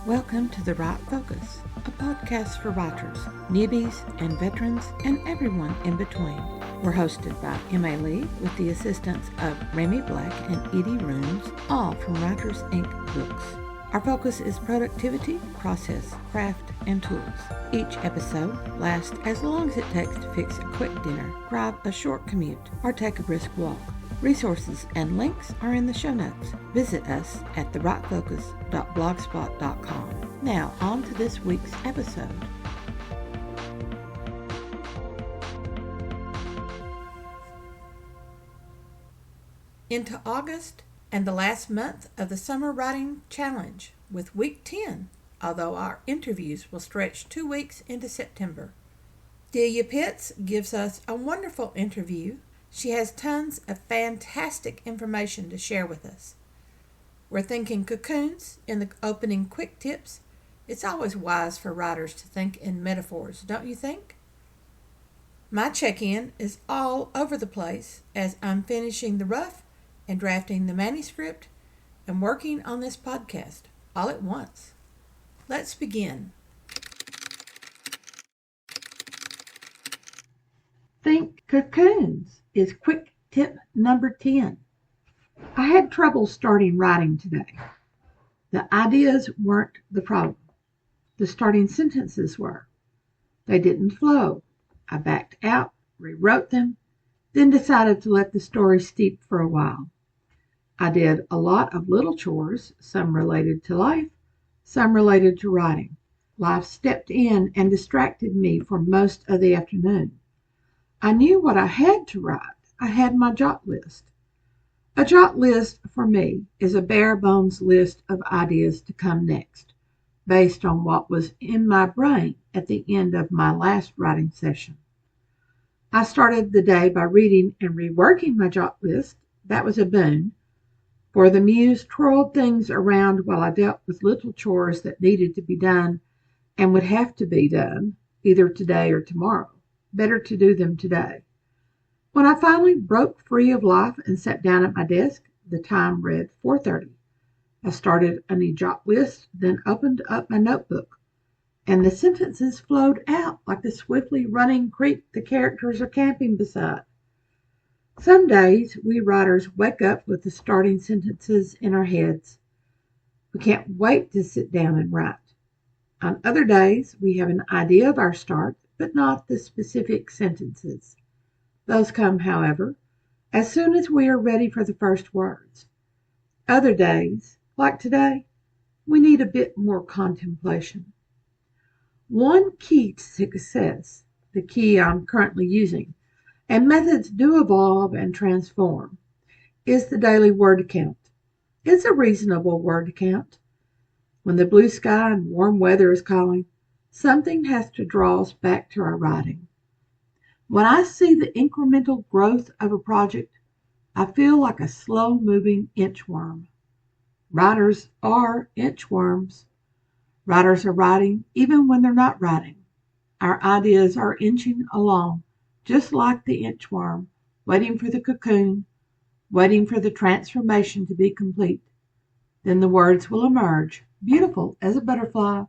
Welcome to The Right Focus, a podcast for writers, newbies, and veterans, and everyone in between. We're hosted by M.A. Lee with the assistance of Remy Black and Edie Rooms, all from Writers Inc. Books. Our focus is productivity, process, craft, and tools. Each episode lasts as long as it takes to fix a quick dinner, drive a short commute, or take a brisk walk. Resources and links are in the show notes. Visit us at therightfocus.blogspot.com. Now, on to this week's episode. Into August and the last month of the Summer Writing Challenge with week 10, although our interviews will stretch 2 weeks into September. Delia Pitts gives us a wonderful interview. She has tons of fantastic information to share with us. We're thinking cocoons in the opening quick tips. It's always wise for writers to think in metaphors, don't you think? My check-in is all over the place as I'm finishing the rough and drafting the manuscript and working on this podcast all at once. Let's begin. Think cocoons is quick tip number 10. I had trouble starting writing today. The ideas weren't the problem. The starting sentences were. They didn't flow. I backed out, rewrote them, then decided to let the story steep for a while. I did a lot of little chores, some related to life, some related to writing. Life stepped in and distracted me for most of the afternoon. I knew what I had to write. I had my jot list. A jot list for me is a bare bones list of ideas to come next, based on what was in my brain at the end of my last writing session. I started the day by reading and reworking my jot list. That was a boon, for the muse twirled things around while I dealt with little chores that needed to be done and would have to be done either today or tomorrow. Better to do them today. When I finally broke free of life and sat down at my desk, the time read 4:30. I started a new jot list, then opened up my notebook, and the sentences flowed out like the swiftly running creek the characters are camping beside. Some days we writers wake up with the starting sentences in our heads. We can't wait to sit down and write. On other days, we have an idea of our start, but not the specific sentences. Those come, however, as soon as we are ready for the first words. Other days, like today, we need a bit more contemplation. One key to success, the key I'm currently using, and methods do evolve and transform, is the daily word count. It's a reasonable word count. When the blue sky and warm weather is calling, something has to draw us back to our writing. When I see the incremental growth of a project, I feel like a slow-moving inchworm. Writers are inchworms. Writers are writing even when they're not writing. Our ideas are inching along, just like the inchworm, waiting for the cocoon, waiting for the transformation to be complete. Then the words will emerge, beautiful as a butterfly.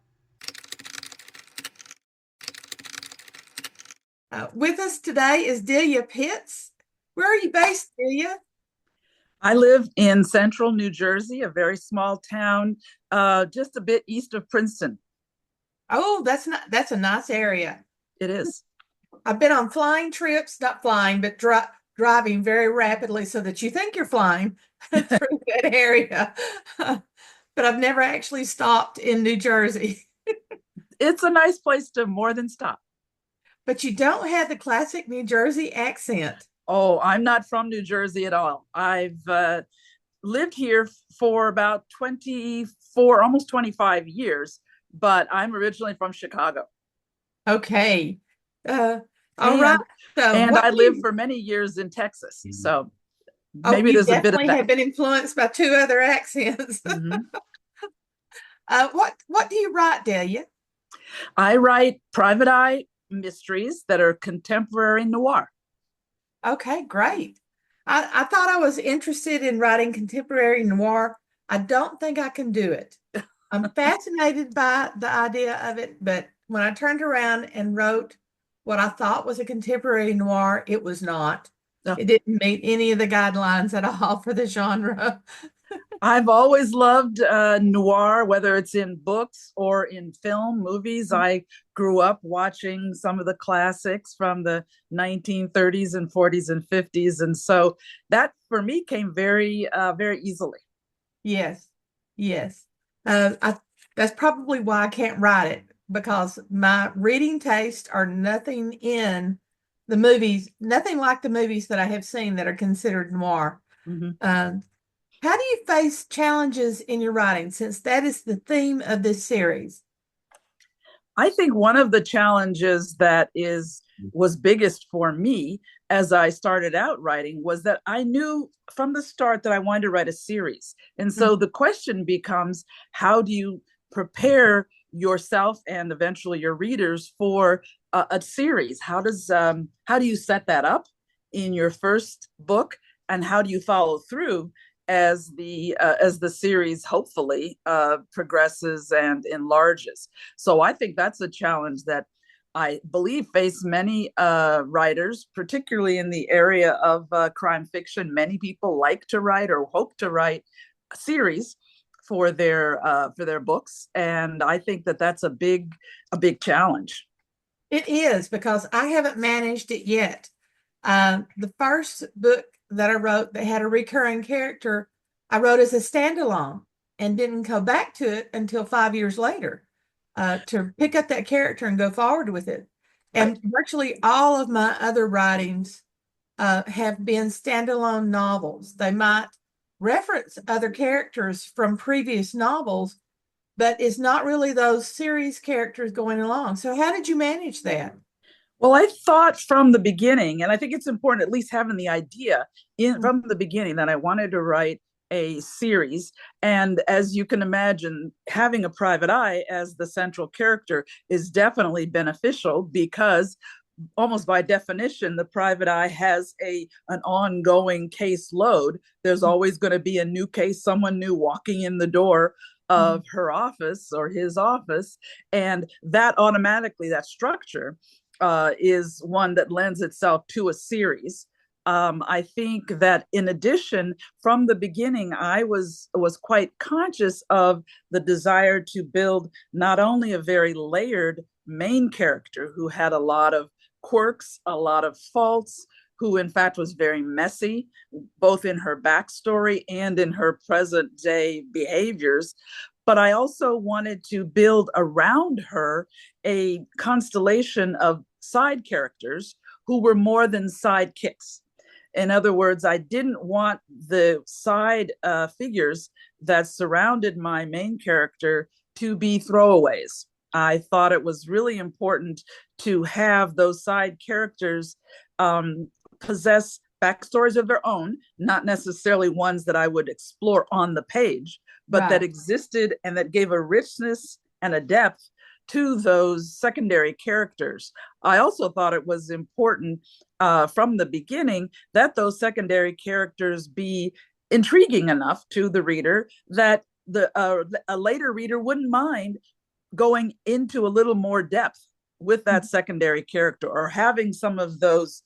With us today is Delia Pitts. Where are you based, Delia? I live in central New Jersey, a very small town, just a bit east of Princeton. Oh, that's a nice area. It is. I've been on flying trips, not flying, but driving very rapidly so that you think you're flying through that area. But I've never actually stopped in New Jersey. It's a nice place to more than stop. But you don't have the classic New Jersey accent. Oh, I'm not from New Jersey at all. I've lived here for about 24, almost 25 years, but I'm originally from Chicago. Okay. All right. So and I lived for many years in Texas. So maybe there's a bit of that. You definitely have been influenced by two other accents. Mm-hmm. What do you write, Delia? I write private eye mysteries that are contemporary noir. Okay, great. I thought I was interested in writing contemporary noir. I don't think I can do it. I'm fascinated by the idea of it, but when I turned around and wrote what I thought was a contemporary noir, it was not. No. It didn't meet any of the guidelines at all for the genre. I've always loved noir, whether it's in books or in film, movies. I grew up watching some of the classics from the 1930s and 40s and 50s. And so that for me came very easily. Yes, yes. That's probably why I can't write it, because my reading tastes are nothing in the movies, nothing like the movies that I have seen that are considered noir. Mm-hmm. How do you face challenges in your writing, since that is the theme of this series? I think one of the challenges that was biggest for me as I started out writing was that I knew from the start that I wanted to write a series. And so the question becomes, how do you prepare yourself and eventually your readers for a series? How do you set that up in your first book, and how do you follow through as the series hopefully progresses and enlarges? So I think that's a challenge that I believe face many writers, particularly in the area of crime fiction. Many people like to write or hope to write a series for their books, and I think that that's a big challenge. It is, because I haven't managed it yet. The first book that I wrote that had a recurring character, I wrote as a standalone and didn't go back to it until 5 years later to pick up that character and go forward with it. And virtually all of my other writings have been standalone novels. They might reference other characters from previous novels, but it's not really those series characters going along. So how did you manage that? Well, I thought from the beginning, and I think it's important at least having the idea from the beginning, that I wanted to write a series. And as you can imagine, having a private eye as the central character is definitely beneficial, because almost by definition, the private eye has an ongoing caseload. There's always going to be a new case, someone new walking in the door of her office or his office. And that automatically, that structure is one that lends itself to a series. I think that in addition, from the beginning, I was quite conscious of the desire to build not only a very layered main character who had a lot of quirks, a lot of faults, who in fact was very messy, both in her backstory and in her present day behaviors. But I also wanted to build around her a constellation of side characters who were more than sidekicks. In other words, I didn't want the side figures that surrounded my main character to be throwaways. I thought it was really important to have those side characters possess backstories of their own, not necessarily ones that I would explore on the page, but that existed and that gave a richness and a depth to those secondary characters. I also thought it was important from the beginning that those secondary characters be intriguing enough to the reader that a later reader wouldn't mind going into a little more depth with that secondary character, or having some of those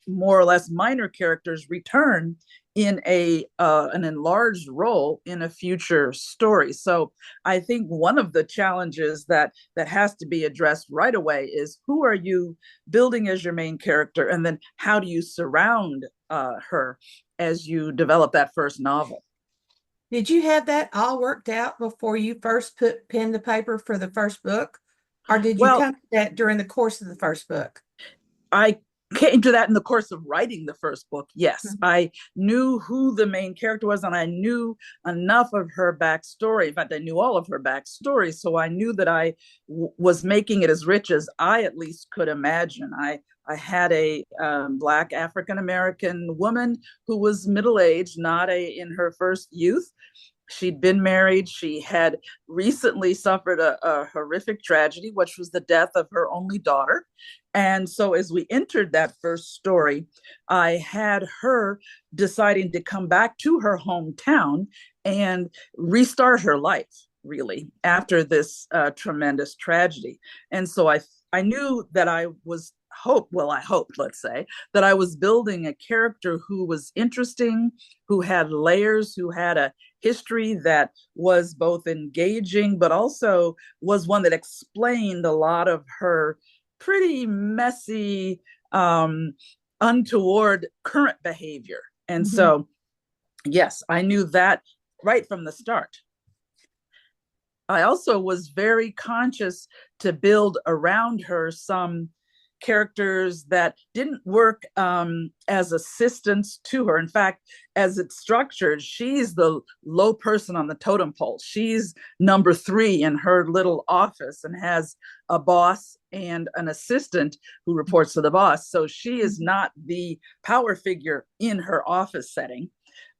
more or less minor characters return in an enlarged role in a future story. So I think one of the challenges that has to be addressed right away is, who are you building as your main character, and then how do you surround her as you develop that first novel? Did you have that all worked out before you first put pen to paper for the first book? Or did you come to that during the course of the first book? I came to that in the course of writing the first book. Yes, I knew who the main character was, and I knew enough of her backstory. In fact, I knew all of her backstory, so I knew that I was making it as rich as I at least could imagine. I had a Black African-American woman who was middle-aged, not in her first youth. She'd been married. She had recently suffered a horrific tragedy, which was the death of her only daughter. And so as we entered that first story, I had her deciding to come back to her hometown and restart her life. really, after this tremendous tragedy. And so I knew that I hoped, let's say, that I was building a character who was interesting, who had layers, who had a history that was both engaging, but also was one that explained a lot of her pretty messy, untoward current behavior. And so, yes, I knew that right from the start. I also was very conscious to build around her some characters that didn't work as assistants to her. In fact, as it's structured, she's the low person on the totem pole. She's number 3 in her little office and has a boss and an assistant who reports to the boss. So she is not the power figure in her office setting.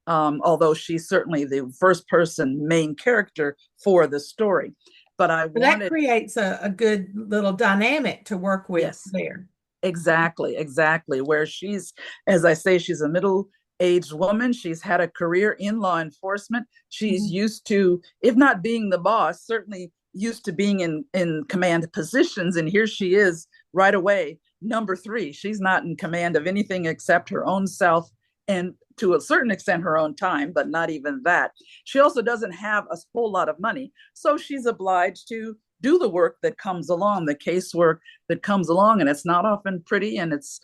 Although she's certainly the first person main character for the story. But that creates a good little dynamic to work with there. Exactly. Where she's, as I say, she's a middle-aged woman. She's had a career in law enforcement. She's used to, if not being the boss, certainly used to being in command positions. And here she is right away, number 3. She's not in command of anything except her own self and to a certain extent her own time, but not even that. She also doesn't have a whole lot of money, so she's obliged to do the work that comes along, the casework that comes along, and it's not often pretty, and it's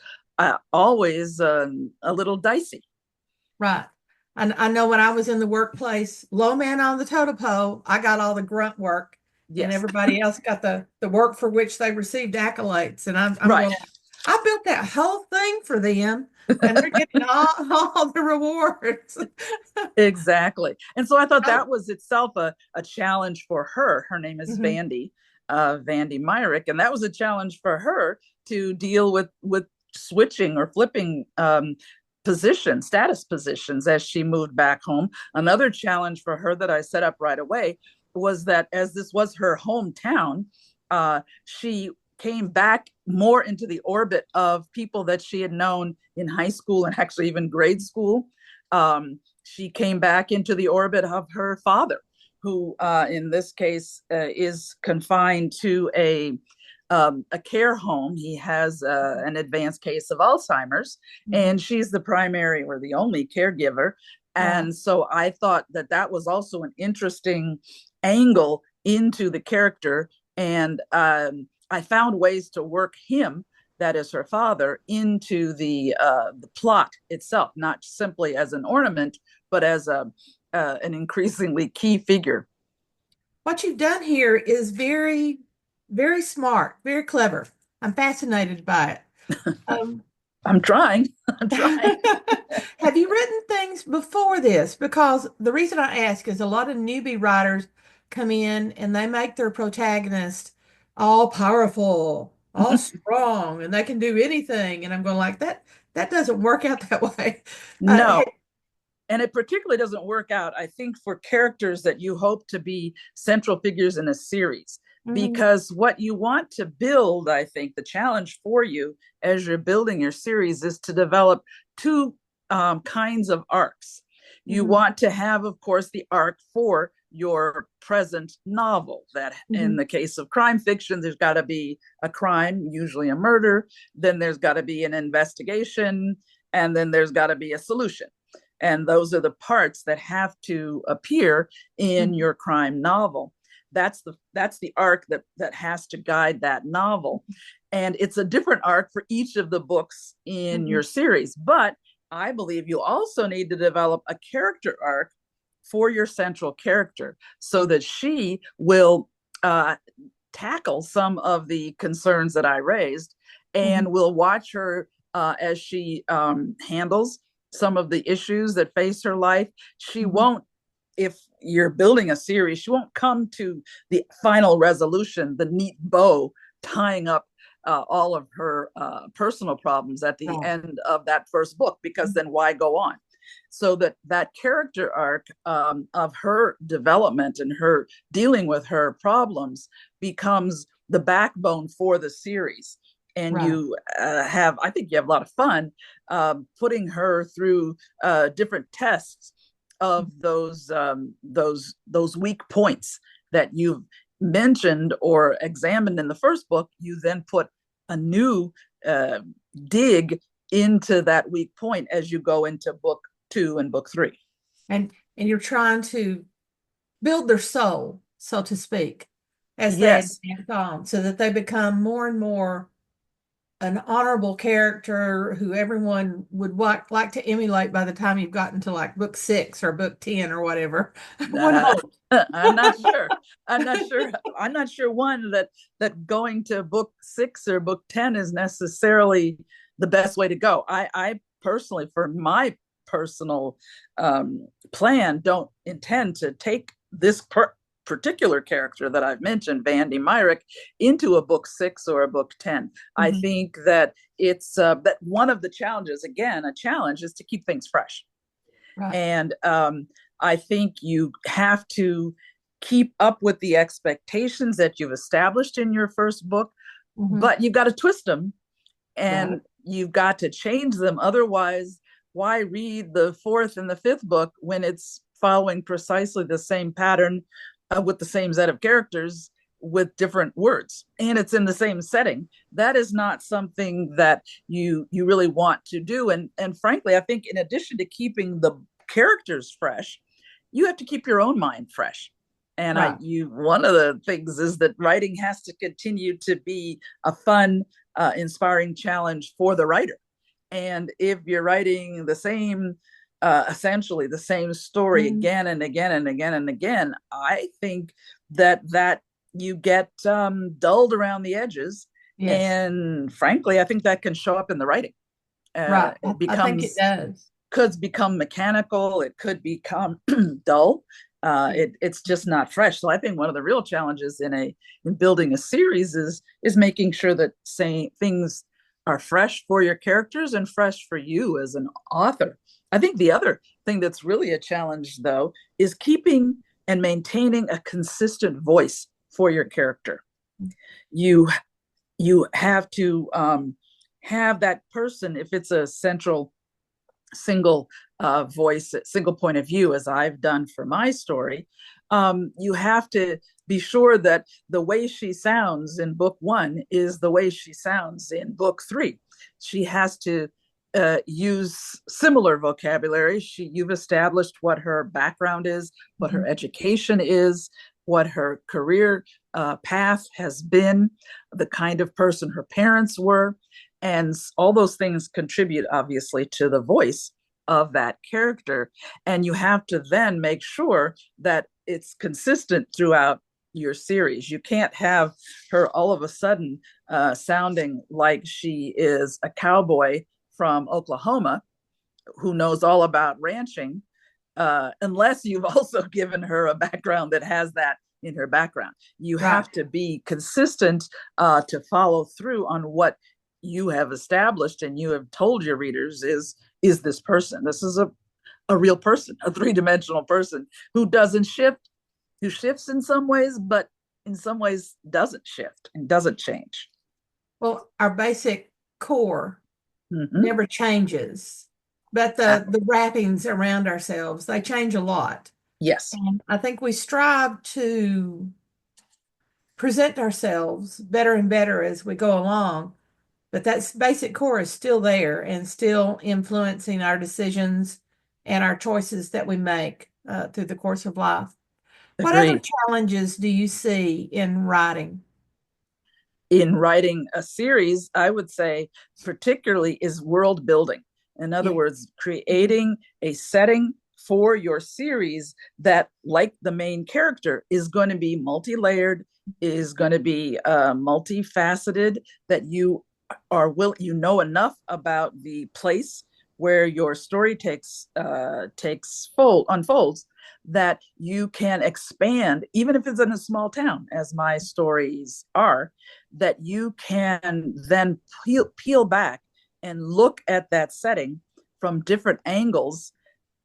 always a little dicey. Right. And I know when I was in the workplace, low man on the totem pole, I got all the grunt work, and everybody else got the work for which they received accolades. And I'm right. Going, I built that whole thing for them, and they're getting all the rewards. Exactly. And so I thought that was itself a challenge for her. Her name is Vandy Myrick. And that was a challenge for her to deal with switching or flipping status positions as she moved back home. Another challenge for her that I set up right away was that as this was her hometown, she came back more into the orbit of people that she had known in high school and actually even grade school. She came back into the orbit of her father, who in this case is confined to a care home. He has an advanced case of Alzheimer's, and she's the primary or the only caregiver. And so I thought that was also an interesting angle into the character. And I found ways to work him, that is her father, into the plot itself, not simply as an ornament, but as an increasingly key figure. What you've done here is very, very smart, very clever. I'm fascinated by it. I'm trying. Have you written things before this? Because the reason I ask is a lot of newbie writers come in and they make their protagonist all powerful, all strong, and they can do anything. And I'm going like that doesn't work out that way. No. And it particularly doesn't work out, I think, for characters that you hope to be central figures in a series. Because what you want to build, I think, the challenge for you as you're building your series is to develop 2 kinds of arcs. You want to have, of course, the arc for your present novel, that in the case of crime fiction, there's got to be a crime, usually a murder, then there's got to be an investigation, and then there's got to be a solution. And those are the parts that have to appear in your crime novel. That's the arc that has to guide that novel. And it's a different arc for each of the books in your series. But I believe you also need to develop a character arc for your central character so that she will tackle some of the concerns that I raised, and we'll watch her as she handles some of the issues that face her life. She won't, if you're building a series, she won't come to the final resolution, the neat bow tying up all of her personal problems at the end of that first book, because then why go on? So that character arc of her development and her dealing with her problems becomes the backbone for the series. And you I think you have a lot of fun putting her through different tests of those weak points that you've mentioned or examined in the first book, you then put a new dig into that weak point as you go into book 2 and book 3. And you're trying to build their soul, so to speak, as Yes. they advance on, so that they become more and more an honorable character who everyone would like to emulate by the time you've gotten to like book 6 or book 10 or whatever. One hope. I'm not sure. I'm not sure one that going to book 6 or book 10 is necessarily the best way to go. I personally, for my personal plan, don't intend to take this particular character that I've mentioned, Vandy Myrick, into a book 6 or a book 10. I think that it's that one of the challenges, again, a challenge, is to keep things fresh. Right. And I think you have to keep up with the expectations that you've established in your first book, but you've got to twist them and you've got to change them. Otherwise, why read the 4th and the 5th book when it's following precisely the same pattern with the same set of characters with different words, and it's in the same setting? That is not something that you really want to do. And frankly, I think in addition to keeping the characters fresh, you have to keep your own mind fresh. And one of the things is that writing has to continue to be a fun, inspiring challenge for the writer. And if you're writing the same essentially the same story again and again and again and again, I think that you get dulled around the edges. Yes. And frankly, I think that can show up in the writing. Right. I think it does. Could become mechanical. It could become dull. It's just not fresh. So I think one of the real challenges in building a series is making sure that things are fresh for your characters and fresh for you as an author. I think the other thing that's really a challenge, though, is keeping and maintaining a consistent voice for your character. You have to have that person, if it's a single voice, single point of view, as I've done for my story, you have to be sure that the way she sounds in book 1 is the way she sounds in book 3. She has to use similar vocabulary. You've established what her background is, what her education is, what her career path has been, the kind of person her parents were, and all those things contribute, obviously, to the voice of that character. And you have to then make sure that it's consistent throughout your series. You can't have her all of a sudden sounding like she is a cowboy from Oklahoma who knows all about ranching, unless you've also given her a background that has that in her background. You have to be consistent to follow through on what you have established and you have told your readers is this person. This is a real person, a 3-dimensional person who doesn't shift, who shifts in some ways, but in some ways doesn't shift and doesn't change. Well, our basic core never changes, but the wrappings around ourselves, they change a lot. Yes. And I think we strive to present ourselves better and better as we go along, but that basic core is still there and still influencing our decisions and our choices that we make through the course of life. Agreed. What other challenges do you see in writing? In writing a series, I would say particularly is world building. In other words, creating a setting for your series that, like the main character, is going to be multi-layered, is going to be multifaceted, that you know enough about the place where your story unfolds, that you can expand, even if it's in a small town, as my stories are, that you can then peel back and look at that setting from different angles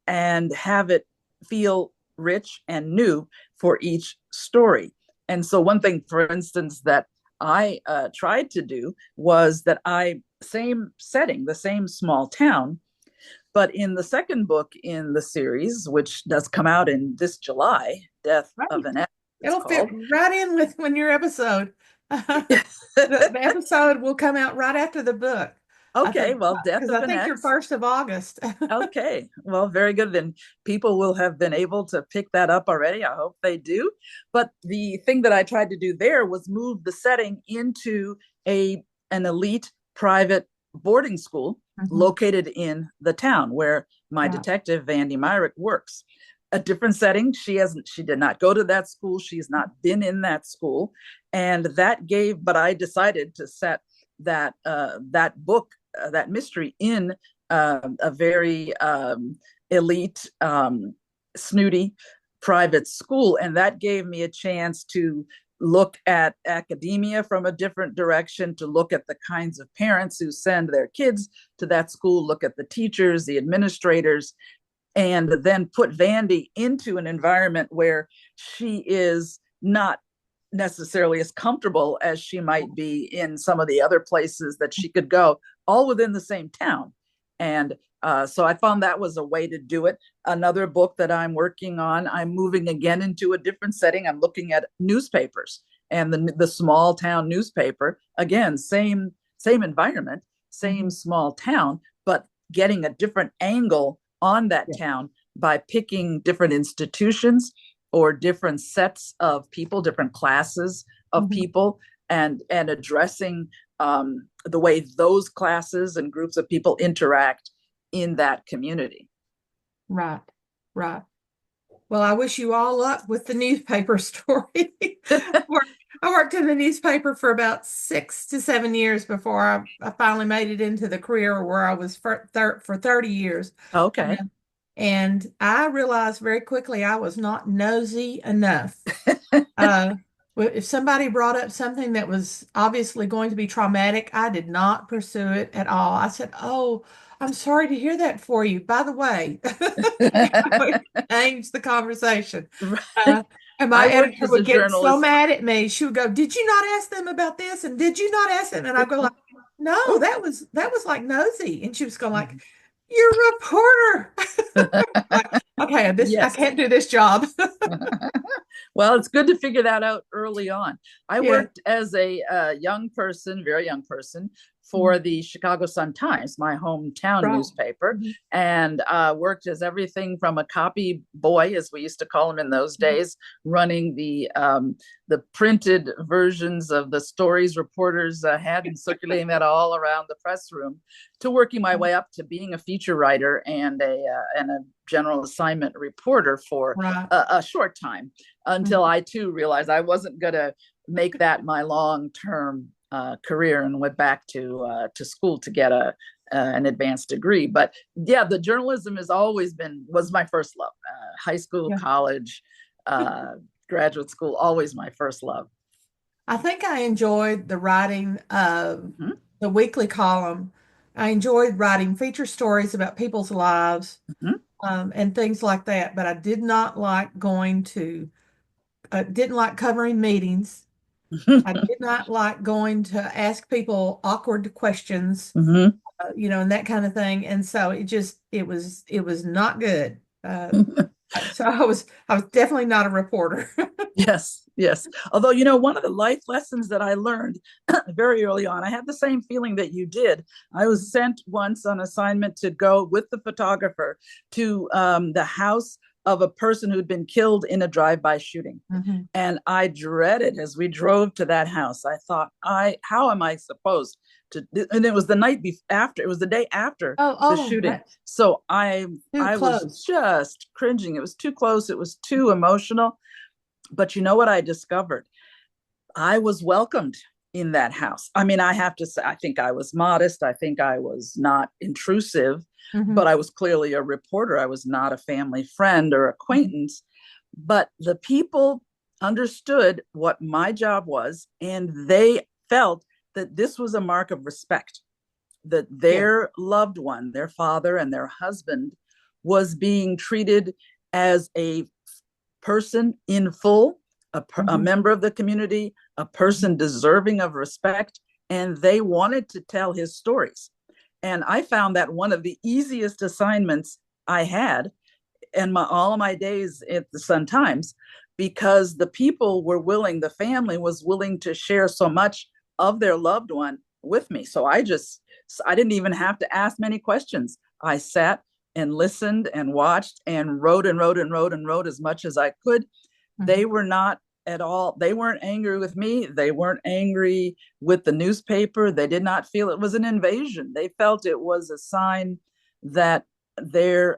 and have it feel rich and new for each story. And so one thing, for instance, that I tried to do was that same setting, the same small town, but in the second book in the series, which does come out in this July, Death of an It'll fit called. right in with when your episode. The episode will come out right after the book. Okay, well, Death Because of I an think you're Ex. 1st of August. Okay, well, very good. Then people will have been able to pick that up already. I hope they do. But the thing that I tried to do there was move the setting into an elite private boarding school located in the town where my detective, Vandy Myrick, works. A different setting. She did not go to that school. She's not been in that school. And but I decided to set that book, that mystery, in a very elite, snooty private school. And that gave me a chance to look at academia from a different direction, to look at the kinds of parents who send their kids to that school, look at the teachers, the administrators, and then put Vandy into an environment where she is not necessarily as comfortable as she might be in some of the other places that she could go, all within the same town. And so I found that was a way to do it. Another book that I'm working on, I'm moving again into a different setting. I'm looking at newspapers, and the small town newspaper, again, same environment, same small town, but getting a different angle on that town by picking different institutions or different sets of people, different classes of people, and addressing the way those classes and groups of people interact in that community. Right. Well, I wish you all luck with the newspaper story. I worked in the newspaper for about 6 to 7 years before I finally made it into the career where I was for 30 years. Okay. And I realized very quickly I was not nosy enough. If somebody brought up something that was obviously going to be traumatic, I did not pursue it at all. I said, "Oh, I'm sorry to hear that for you. By the way," changed the conversation. Right. And my editor would get so mad at me. She would go, "Did you not ask them about this? And did you not ask them?" And I'd go like, "No, that was like nosy." And she was going like, "You're a reporter." Okay, I can't do this job. Well, it's good to figure that out early on. I worked as a young person, very young person, for the Chicago Sun-Times, my hometown newspaper, and worked as everything from a copy boy, as we used to call him in those days, running the printed versions of the stories reporters had and circulating that all around the press room, to working my way up to being a feature writer and a general assignment reporter for a short time, until I too realized I wasn't going to make that my long-term career, and went back to school to get an advanced degree. But yeah, the journalism was my first love. High school, college, graduate school, always my first love. I think I enjoyed the writing of the weekly column. I enjoyed writing feature stories about people's lives and things like that. But I did not like didn't like covering meetings. I did not like going to ask people awkward questions, and that kind of thing. And so it was not good. So I was definitely not a reporter. Yes. Although, one of the life lessons that I learned very early on, I had the same feeling that you did. I was sent once on assignment to go with the photographer to the house of a person who'd been killed in a drive-by shooting. And I dreaded, as we drove to that house, I thought, how am I supposed to, and it was the day after the shooting. Right. So I was just cringing. It was too close. It was too emotional. But you know what I discovered? I was welcomed in that house. I mean, I have to say, I think I was modest. I think I was not intrusive, but I was clearly a reporter. I was not a family friend or acquaintance, but the people understood what my job was, and they felt that this was a mark of respect, that their loved one, their father and their husband, was being treated as a person in full, a member of the community, a person deserving of respect, and they wanted to tell his stories. And I found that one of the easiest assignments I had in all of my days at the Sun-Times because the people were willing, the family was willing to share so much of their loved one with me. So I didn't even have to ask many questions. I sat and listened and watched and wrote and wrote and wrote and wrote as much as I could. They were not at all, they weren't angry with me. They weren't angry with the newspaper. They did not feel it was an invasion. They felt it was a sign that their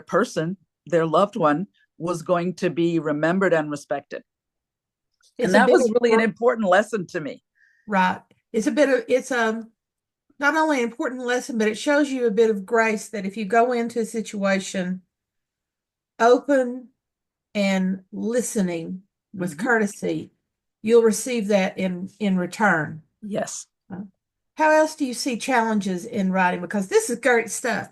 person, their loved one, was going to be remembered and respected. And that was really an important lesson to me. Right. It's not only an important lesson, but it shows you a bit of grace that if you go into a situation open and listening with courtesy, you'll receive that in return. Yes. How else do you see challenges in writing? Because this is great stuff.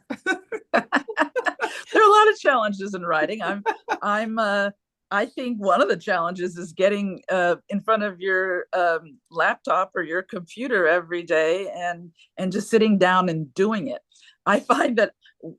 There are a lot of challenges in writing. I think one of the challenges is getting in front of your laptop or your computer every day and just sitting down and doing it. I find that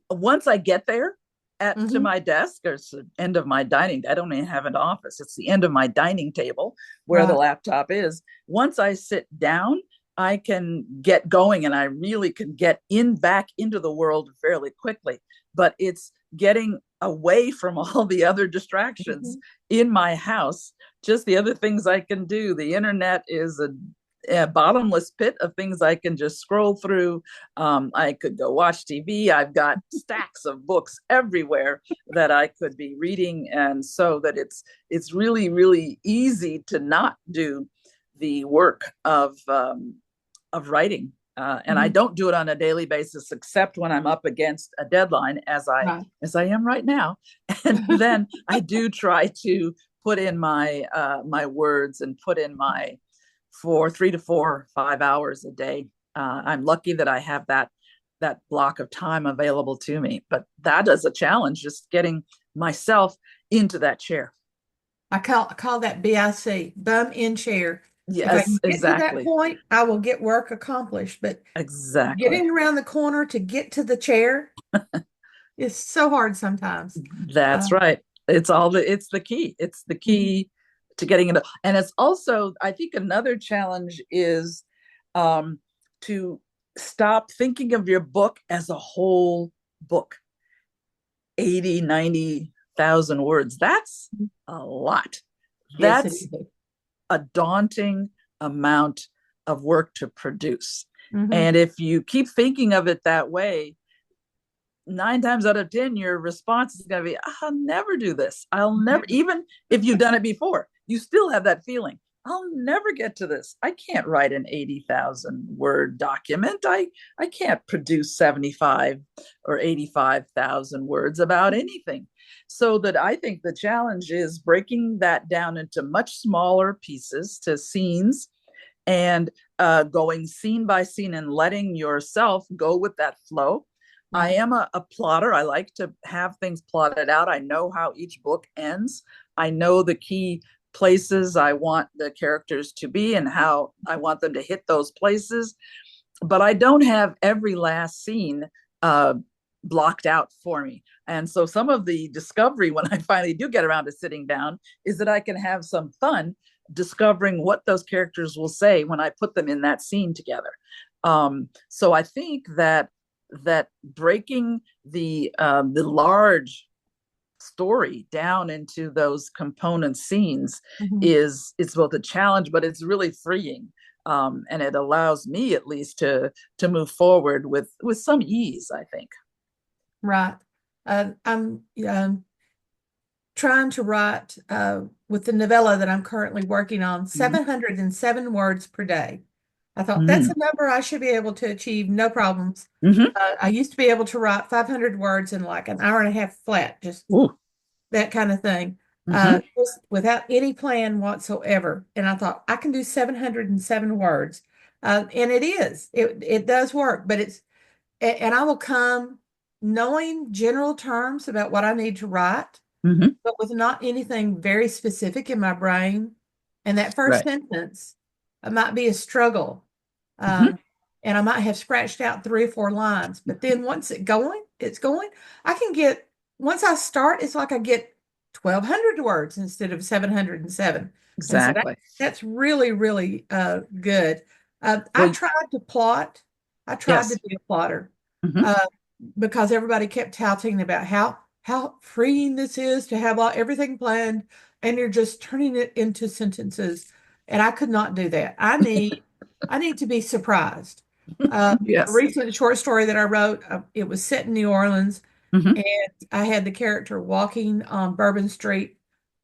once I get there to my desk, or it's the end of my dining, I don't even have an office. It's the end of my dining table where the laptop is. Once I sit down, I can get going and I really can get back into the world fairly quickly. But it's getting away from all the other distractions in my house, just the other things I can do. The internet is a bottomless pit of things I can just scroll through. I could go watch TV. I've got stacks of books everywhere that I could be reading. And so that it's really, really easy to not do the work of writing. And I don't do it on a daily basis, except when I'm up against a deadline, as I am right now. And then I do try to put in my words and put in my 3 to 4, 5 hours a day. I'm lucky that I have that block of time available to me. But that is a challenge, just getting myself into that chair. I call that BIC, bum in chair. Yes, if I can get exactly. to that point, I will get work accomplished. But exactly, getting around the corner to get to the chair is so hard sometimes. That's right. It's the key. It's the key to getting into. And it's also, I think, another challenge is to stop thinking of your book as a whole book. 80, 90,000 words. That's a lot. That's a daunting amount of work to produce. And if you keep thinking of it that way, 9 times out of 10, your response is going to be, I'll never do this. I'll never, even if you've done it before, you still have that feeling. I'll never get to this. I can't write an 80,000 word document. I can't produce 75 or 85,000 words about anything. So that I think the challenge is breaking that down into much smaller pieces, to scenes, and going scene by scene and letting yourself go with that flow. I am a plotter. I like to have things plotted out. I know how each book ends. I know the key places I want the characters to be and how I want them to hit those places. But I don't have every last scene blocked out for me. And so some of the discovery, when I finally do get around to sitting down, is that I can have some fun discovering what those characters will say when I put them in that scene together. So I think that breaking the large story down into those component scenes is both a challenge, but it's really freeing. And it allows me, at least, to move forward with some ease, I think. Right. I'm trying to write with the novella that I'm currently working on, 707 words per day. I thought that's a number I should be able to achieve, no problems. I used to be able to write 500 words in like an hour and a half flat, just that kind of thing, just without any plan whatsoever. And I thought I can do 707 words. And it does work, but and I will come knowing general terms about what I need to write, but with not anything very specific in my brain. And that first sentence might be a struggle. And I might have scratched out 3 or 4 lines, but then once it's going, I can get, once I start, it's like I get 1,200 words instead of 707. And so Exactly. that's really, really good. I Well, tried to plot. I tried yes. to be a plotter Mhm. uh, because everybody kept touting about how freeing this is to have everything planned, and you're just turning it into sentences. And I could not do that. I need to be surprised. A Yes. recent short story that I wrote, it was set in New Orleans, Mhm. and I had the character walking on Bourbon Street,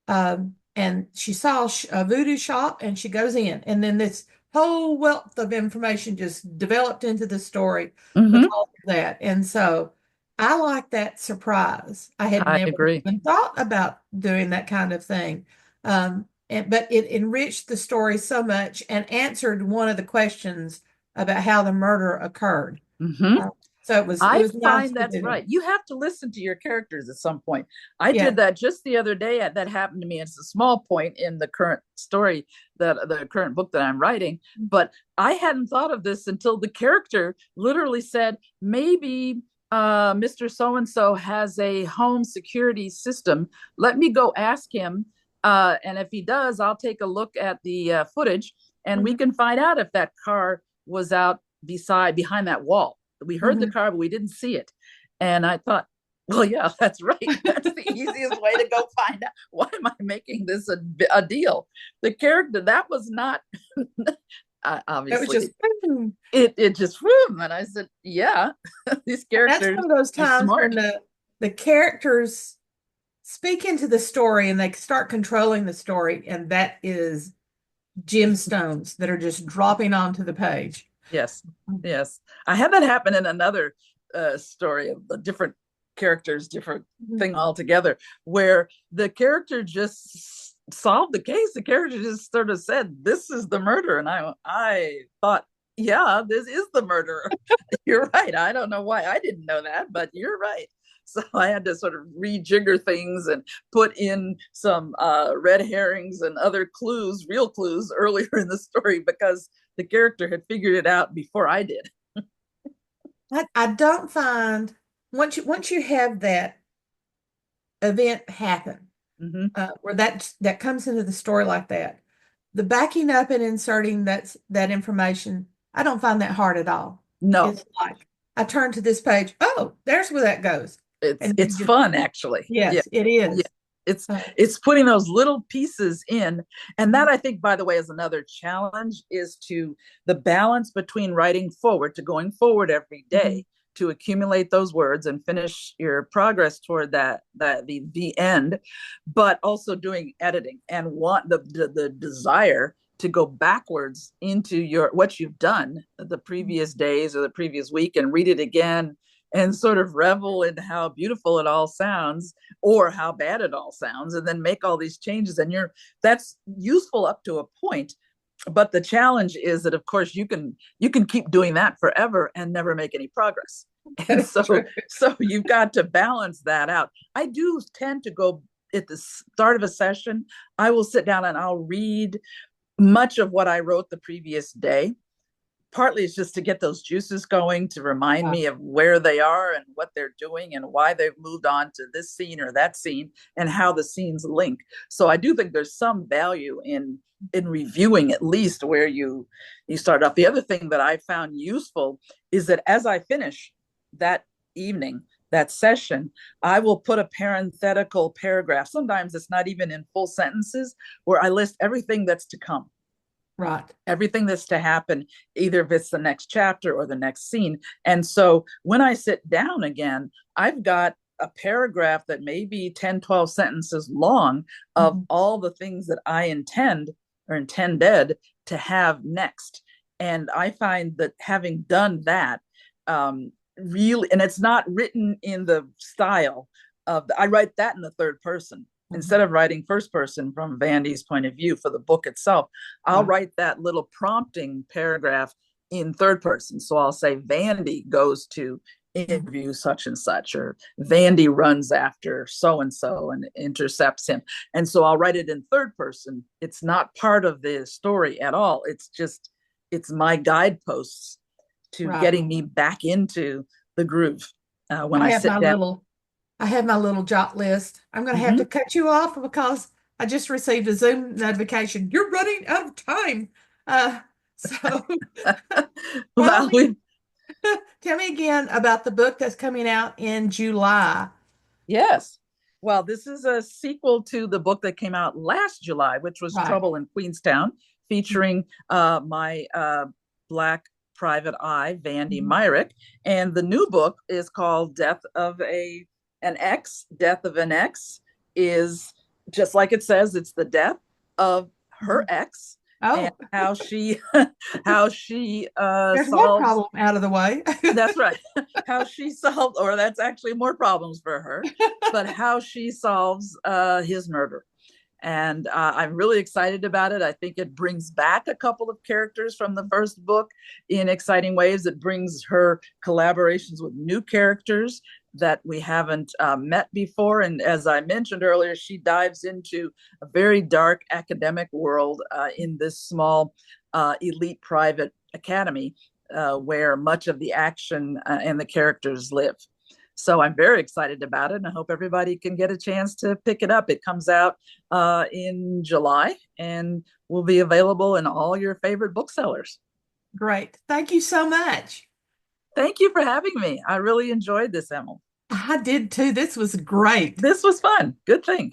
and she saw a voodoo shop, and she goes in, and then this whole wealth of information just developed into the story because Mhm. of that. And so I like that surprise. I had I never agree. even thought about doing that kind of thing. But it enriched the story so much and answered one of the questions about how the murder occurred. Mhm. Uh, so it I was nice find to that's do that. right. You have to listen to your characters at some point. I Yeah. did that just the other day. That happened to me. It's a small point in the current story, that the current book that I'm writing. But I hadn't thought of this until the character literally said, maybe Mr. So and so has a home security system. Let me go ask him. And if he does, I'll take a look at the footage, and we Mhm. can find out if that car was out behind that wall. We heard the Mhm. car, but we didn't see it. And I thought, well, yeah, that's right. That's the easiest way to go find out. Why am I making this a deal? The character, that was not, It was obviously, just, boom. it just, whoom. And I said, yeah, these That's characters one of those are times when smart. the characters speak into the story and they start controlling the story, and that is gemstones that are just dropping onto the page. Yes, yes. I had that happen in another story of the different characters, different Mhm. thing altogether, where the character just solved the case. The character just sort of said, "This is the murder," and I thought, "Yeah, this is the murderer." You're right. I don't know why I didn't know that, but you're right. So I had to sort of rejigger things and put in some red herrings and other clues, real clues, earlier in the story because the character had figured it out before I did. I don't find once you have that event happen, Mm-hmm. where that comes into the story like that, the backing up and inserting that information, I don't find that hard at all. No, It's like I turn to this page, oh, there's where that goes. it's And you it's just, fun actually. Yeah, yes, it yeah. is. It's Uh, it's putting those little pieces in, and mhm, that I think, by the way, is another challenge, is to the balance between writing forward to going forward every mhm, day to accumulate those words and finish your progress toward the end, but also doing editing and want the desire to go backwards into your what you've done the previous days or the previous week and read it again and sort of revel in how beautiful it all sounds or how bad it all sounds, and then make all these changes. And that's useful up to a point, but the challenge is that of course you can keep doing that forever and never make any progress. that And is true. so you've got to balance that out. I do tend to go at the start of a session, I will sit down and I'll read much of what I wrote the previous day. Partly it's just to get those juices going, to remind Wow. me of where they are and what they're doing and why they've moved on to this scene or that scene and how the scenes link. So I do think there's some value in reviewing at least where you start off. The other thing that I found useful is that as I finish that evening, that session, I will put a parenthetical paragraph. Sometimes it's not even in full sentences, where I list everything that's to come, Right. everything that's to happen, either if it's the next chapter or the next scene. And so when I sit down again, I've got a paragraph that may be 10, 12 sentences long of Mhm. all the things that I intend or intended to have next. And I find that having done that, really, and it's not written in the style of, I write that in the third person. Mhm. Instead of writing first person from Vandy's point of view for the book itself, I'll Wow. write that little prompting paragraph in third person. So I'll say Vandy goes to Mhm. interview such and such, or Vandy runs after so and so and intercepts him. And so I'll write it in third person. It's not part of the story at all. It's my guideposts to Right. getting me back into the groove when I I have sit my down. little I have my little jot list. I'm going to have to cut you off because I just received a Zoom notification. You're running out of time. So Well, tell me again about the book that's coming out in July. Yes. Well, this is a sequel to the book that came out last July, which was Right. Trouble in Queenstown, featuring my Black private eye, Vandy Myrick. And the new book is called Death of an Ex. Death of an Ex is just like it says, it's the death of her ex. Oh, and how she there's one solves problem out of the way. That's right. How she solved, or that's actually more problems for her, but how she solves his murder. And I'm really excited about it. I think it brings back a couple of characters from the first book in exciting ways. It brings her collaborations with new characters that we haven't met before. And as I mentioned earlier, she dives into a very dark academic world in this small elite private academy where much of the action and the characters live. So I'm very excited about it, and I hope everybody can get a chance to pick it up. It comes out in July and will be available in all your favorite booksellers. Great. Thank you so much. Thank you for having me. I really enjoyed this, Emily. I did too. This was great. This was fun. Good thing.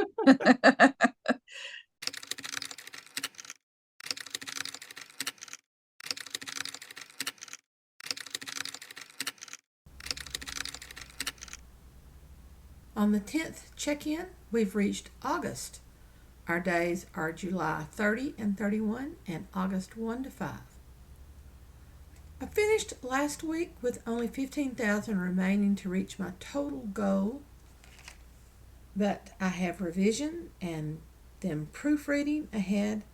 On the 10th check-in, we've reached August. Our days are July 30 and 31 and August 1 to 5. I finished last week with only 15,000 remaining to reach my total goal, but I have revision and then proofreading ahead.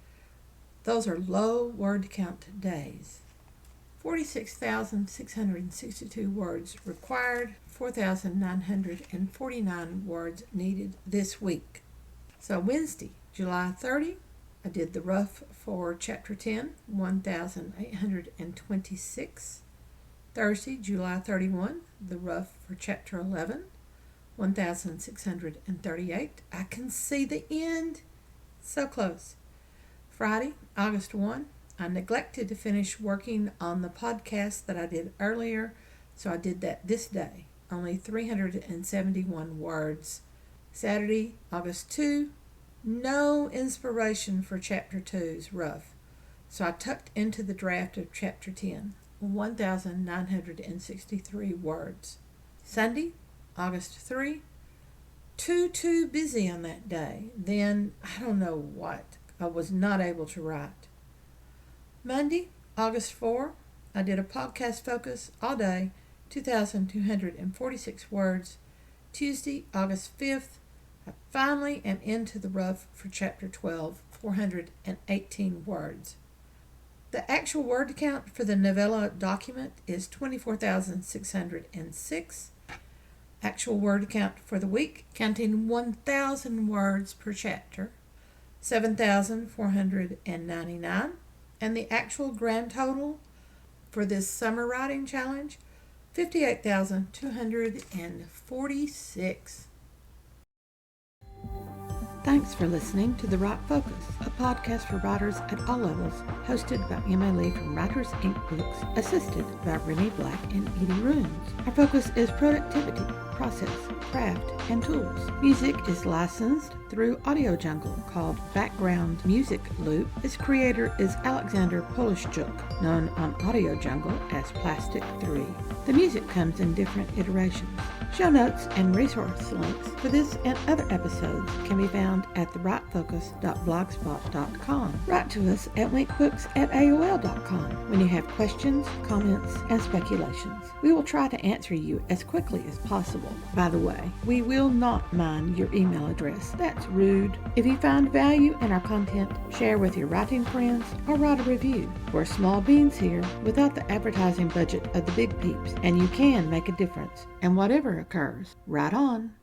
Those are low word count days. 46,662 words required, 4,949 words needed this week. So Wednesday, July 30, I did the rough for Chapter 10, 1,826. Thursday, July 31, the rough for Chapter 11, 1,638. I can see the end. So close. Friday, August 1, I neglected to finish working on the podcast that I did earlier, so I did that this day. Only 371 words. Saturday, August 2, no inspiration for Chapter 2's rough, so I tucked into the draft of Chapter 10, 1,963 words. Sunday, August 3, too busy on that day. Then, I don't know what, I was not able to write. Monday, August 4, I did a podcast focus all day, 2,246 words. Tuesday, August 5th, I finally am into the rough for Chapter 12, 418 words. The actual word count for the novella document is 24,606. Actual word count for the week, counting 1,000 words per chapter, 7,499. And the actual grand total for this summer writing challenge, 58,246. Thanks for listening to The Write Focus, a podcast for writers at all levels, hosted by Emma Lee from Writers Inc. Books, assisted by Remy Black and Edie Runes. Our focus is productivity, process, craft, and tools. Music is licensed through Audio Jungle, called Background Music Loop. Its creator is Alexander Polishchuk, known on Audio Jungle as Plastic 3. The music comes in different iterations. Show notes and resource links for this and other episodes can be found at thewritefocus.blogspot.com. Write to us at winkbooks@aol.com when you have questions, comments, and speculations. We will try to answer you as quickly as possible. By the way, we will not mind your email address. That's rude. If you find value in our content, share with your writing friends or write a review. We're small beans here without the advertising budget of the big peeps, and you can make a difference. And whatever occurs, write on.